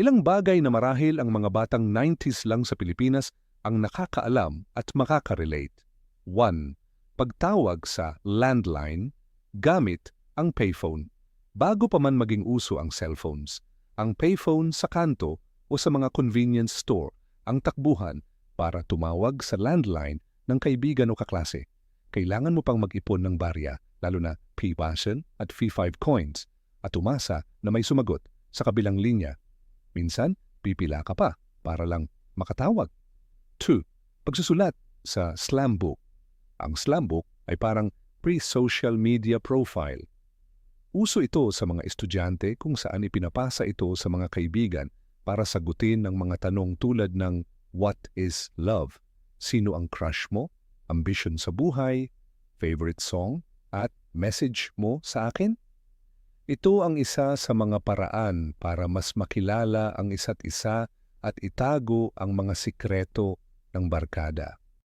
Ilang bagay na marahil ang mga batang 90s lang sa Pilipinas ang nakakaalam at makaka-relate. 1. Pagtawag sa landline gamit ang payphone. Bago pa man maging uso ang cellphones, ang payphone sa kanto o sa mga convenience store ang takbuhan para tumawag sa landline ng kaibigan o kaklase. Kailangan mo pang mag-ipon ng barya, lalo na P-Passion at P5 coins, at umasa na may sumagot sa kabilang linya. Minsan, pipila ka pa para lang makatawag. 2. Pagsusulat sa slam book. Ang slam book ay parang pre-social media profile. Uso ito sa mga estudyante kung saan ipinapasa ito sa mga kaibigan para sagutin ng mga tanong tulad ng what is love? Sino ang crush mo? Ambition sa buhay? Favorite song? At message mo sa akin? Ito ang isa sa mga paraan para mas makilala ang isa't isa at itago ang mga sikreto ng barkada.